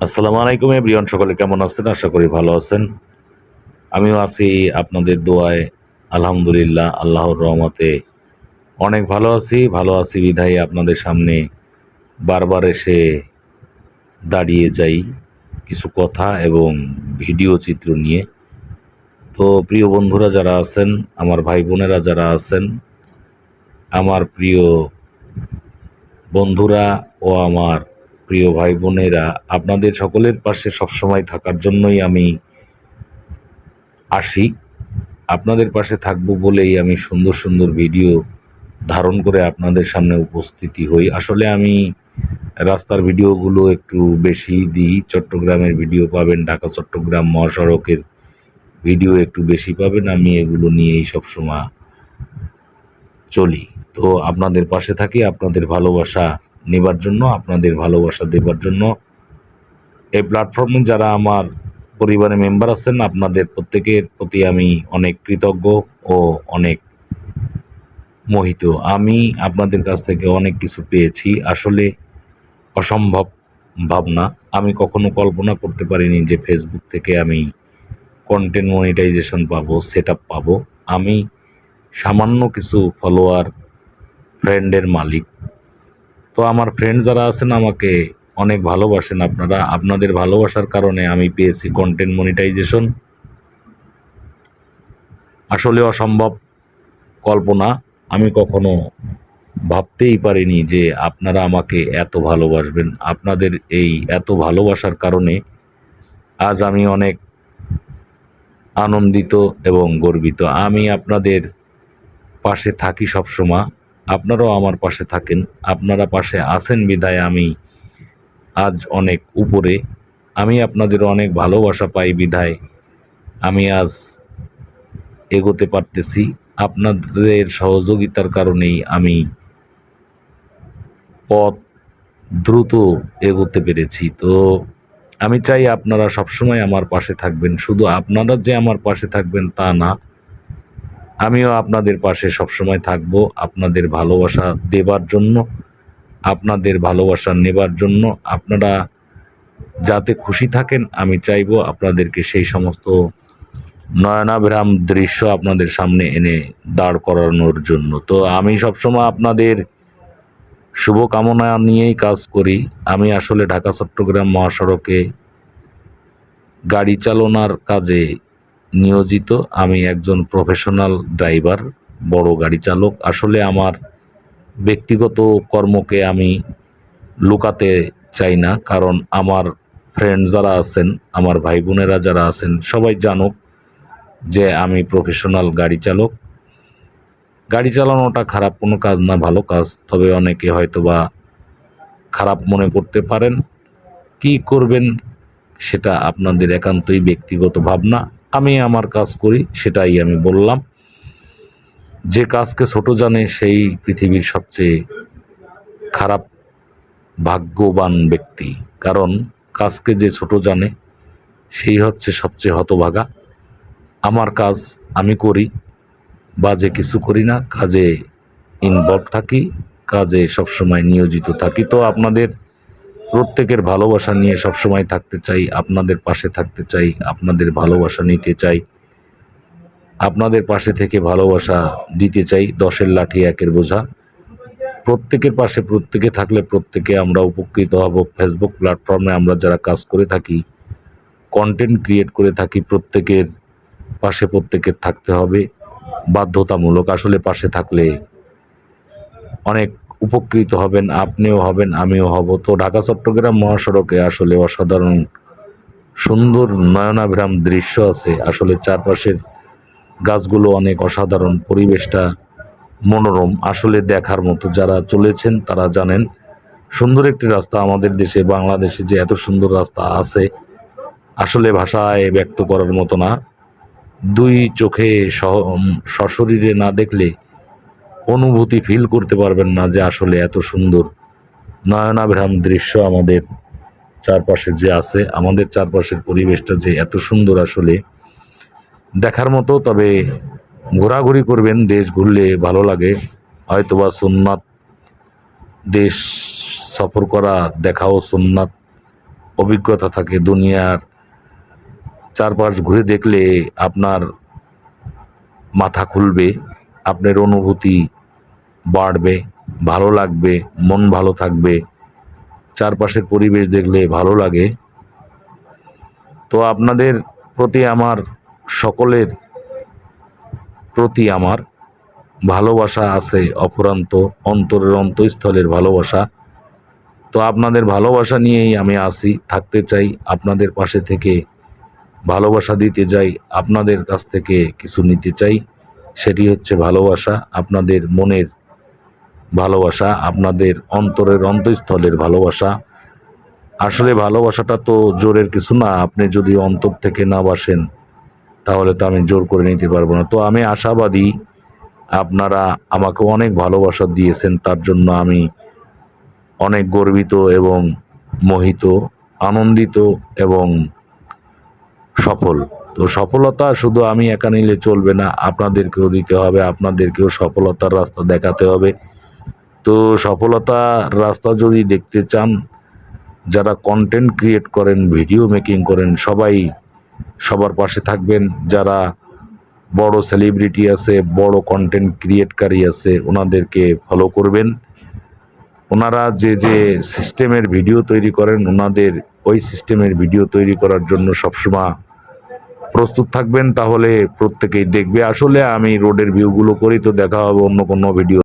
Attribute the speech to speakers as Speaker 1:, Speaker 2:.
Speaker 1: আসসালামু আলাইকুম এভরিওয়ান, সকলে কেমন আছেন? আশা করি ভালো আছেন। আমিও আছি আপনাদের দোয়ায়। আলহামদুলিল্লাহ, আল্লাহর রহমতে অনেক ভালো আছি। ভালো আছি বিধায় আপনাদের সামনে বারবার এসে দাঁড়িয়ে যাই কিছু কথা এবং ভিডিও চিত্র নিয়ে। তো প্রিয় বন্ধুরা যারা আছেন, আমার ভাই বোনেরা যারা আছেন, আমার প্রিয় বন্ধুরা ও আমার প্রিয় ভাই বোনেরা, আপনাদের সকলের পাশে সবসময় থাকার জন্যই আমি আসি। আপনাদের পাশে থাকবো বলেই আমি সুন্দর সুন্দর ভিডিও ধারণ করে আপনাদের সামনে উপস্থিতি হই। আসলে আমি রাস্তার ভিডিওগুলো একটু বেশি দিই। চট্টগ্রামের ভিডিও পাবেন, ঢাকা চট্টগ্রাম মহাসড়কের ভিডিও একটু বেশি পাবেন। আমি এগুলো নিয়েই সবসময় চলি। তো আপনাদের পাশে থাকি আপনাদের ভালোবাসা নেবার জন্য, আপনাদের ভালোবাসা দেবার জন্য। এই প্ল্যাটফর্মে যারা আমার পরিবারের মেম্বার আছেন, আপনাদের প্রত্যেকের প্রতি আমি অনেক কৃতজ্ঞ ও অনেক মোহিত। আমি আপনাদের কাছ থেকে অনেক কিছু পেয়েছি। আসলে অসম্ভব ভাবনা। আমি কখনো কল্পনা করতে পারিনি যে ফেসবুক থেকে আমি কন্টেন্ট মনিটাইজেশন পাবো, সেটআপ পাবো। আমি সামান্য কিছু ফলোয়ার, ফ্রেন্ডের মালিক। তো আমার ফ্রেন্ড যারা আছেন আমাকে অনেক ভালোবাসেন আপনারা। আপনাদের ভালোবাসার কারণে আমি পেয়েছি কন্টেন্ট মনিটাইজেশন। আসলে অসম্ভব কল্পনা। আমি কখনো ভাবতেই পারিনি যে আপনারা আমাকে এত ভালোবাসবেন। আপনাদের এই এত ভালোবাসার কারণে আজ আমি অনেক আনন্দিত এবং গর্বিত। আমি আপনাদের পাশে থাকি সবসময়। আপনারাও আমার পাশে থাকেন। আপনারা পাশে আছেন বিধায় আমি আজ অনেক উপরে। আমি আপনাদের অনেক ভালোবাসা পাই বিধায় আমি আজ এগোতে পারতেছি। আপনাদের সহযোগিতার কারণেই আমি পথ দ্রুত এগোতে পেরেছি। তো আমি চাই আপনারা সবসময় আমার পাশে থাকবেন। শুধু আপনারা যে আমার পাশে থাকবেন তা না, আমিও আপনাদের পাশে সবসময় থাকব আপনাদের ভালোবাসা দেবার জন্য, আপনাদের ভালোবাসা নেবার জন্য। আপনারা যাতে খুশি থাকেন আমি চাইবো আপনাদেরকে সেই সমস্ত নয়নাভিরাম দৃশ্য আপনাদের সামনে এনে দাঁড় করানোর জন্য। তো আমি সবসময় আপনাদের শুভকামনা নিয়েই কাজ করি। আমি আসলে ঢাকা চট্টগ্রাম মহাসড়কে গাড়ি চালনার কাজে নিয়োজিত। আমি একজন প্রফেশনাল ড্রাইভার, বড় গাড়ি চালক। আসলে আমার ব্যক্তিগত কর্মকে আমি লুকাতে চাই না, কারণ আমার ফ্রেন্ড যারা আছেন, আমার ভাই বোনেরা যারা আছেন, সবাই জানুক যে আমি প্রফেশনাল গাড়ি চালক। গাড়ি চালানোটা খারাপ কোনো কাজ না, ভালো কাজ। তবে অনেকে হয়তোবা খারাপ মনে করতে পারেন। কি করবেন সেটা আপনাদের একান্তই ব্যক্তিগত ভাবনা। আমি আমার কাজ করি, সেটাই আমি বললাম। যে কাজকে ছোট জানে সেই পৃথিবীর সবচেয়ে খারাপ ভাগ্যবান ব্যক্তি। কারণ কাজকে যে ছোট জানে সেই হচ্ছে সবচেয়ে হতভাগা। আমার কাজ আমি করি, বাজে কিছু করি না, কাজে ইনভলভ থাকি, কাজে সবসময় নিয়োজিত থাকি। তো আপনাদের প্রত্যেকের ভালোবাসা নিয়ে সবসময় থাকতে চাই, আপনাদের পাশে থাকতে চাই, আপনাদের ভালোবাসা নিতে চাই, আপনাদের পাশে থেকে ভালোবাসা দিতে চাই। 10-এর লাঠি 1-এর বোঝা। প্রত্যেকের পাশে প্রত্যেকে থাকলে প্রত্যেকে আমরা উপকৃত হব। ফেসবুক প্ল্যাটফর্মে আমরা যারা কাজ করে থাকি, কন্টেন্ট ক্রিয়েট করে থাকি, প্রত্যেকের পাশে প্রত্যেকের থাকতে হবে বাধ্যতামূলক। আসলে পাশে থাকলে অনেক উপকৃত হবেন, আপনিও হবেন, আমিও হব। তো ঢাকা চট্টগ্রাম মহাসড়কে আসলে অসাধারণ সুন্দর নয়নাভিরাম দৃশ্য আছে। আসলে চারপাশের গাছগুলো অনেক অসাধারণ, পরিবেশটা মনোরম, আসলে দেখার মতো। যারা চলেছেন তারা জানেন সুন্দর একটি রাস্তা। আমাদের দেশে, বাংলাদেশে যে এত সুন্দর রাস্তা আছে আসলে ভাষায় ব্যক্ত করার মতো না। দুই চোখে সশরীরে না দেখলে অনুভূতি ফিল করতে পারবেন না যে আসলে এত সুন্দর নয়নাভিরাম দৃশ্য আমাদের চারপাশে যে আছে। আমাদের চারপাশের পরিবেশটা যে এত সুন্দর আসলে দেখার মতো। তবে ঘোরাঘুরি করবেন, দেশ ঘুরলে ভালো লাগে। হয়তোবা সুন্নাত, দেশ সফর করা, দেখাও সুন্নাত। অভিজ্ঞতা থাকে, দুনিয়ার চারপাশ ঘুরে দেখলে আপনার মাথা খুলবে, আপনার অনুভূতি বাড়বে, ভালো লাগবে, মন ভালো থাকবে, চারপাশের পরিবেশ দেখলে ভালো লাগে। তো আপনাদের প্রতি আমার, সকলের প্রতি আমার ভালোবাসা আছে অফুরন্ত, অন্তরের অন্তঃস্থলের ভালোবাসা। তো আপনাদের ভালোবাসা নিয়েই আমি আছি, থাকতে চাই, আপনাদের পাশে থেকে ভালোবাসা দিতে চাই, আপনাদের কাছ থেকে কিছু নিতে চাই। সেটি হচ্ছে ভালোবাসা, আপনাদের মনের ভালোবাসা, আপনাদের অন্তরের অন্তঃস্থলের ভালোবাসা। আসলে ভালোবাসাটা তো জোরের কিছু না, আপনি যদি অন্তর থেকে না বাসেন তাহলে তো আমি জোর করে নিতে পারবো না। তো আমি আশাবাদী আপনারা আমাকে অনেক ভালোবাসা দিয়েছেন, তার জন্য আমি অনেক গর্বিত এবং মোহিত, আনন্দিত এবং সফল। তো সফলতা শুধু আমি একা নিলে চলবে না, আপনাদেরকেও দিতে হবে, আপনাদেরকেও সফলতার রাস্তা দেখাতে হবে। তো সফলতার রাস্তা যদি দেখতে চান, যারা কন্টেন্ট ক্রিয়েট করেন, ভিডিও মেকিং করেন, সবাই সবার পাশে থাকবেন। যারা বড় সেলিব্রিটি আছে, বড় কন্টেন্ট ক্রিয়েটকারী আছে, ওনাদেরকে ফলো করবেন। ওনারা যে যে সিস্টেমের ভিডিও তৈরি করেন, ওনাদের ওই সিস্টেমের ভিডিও তৈরি করার জন্য সবসময় প্রস্তুত থাকবেন, তাহলে প্রত্যেকেই দেখবে। আসলে আমি রোডের ভিউগুলো করি, তো দেখা হবে অন্য কোনো ভিডিও।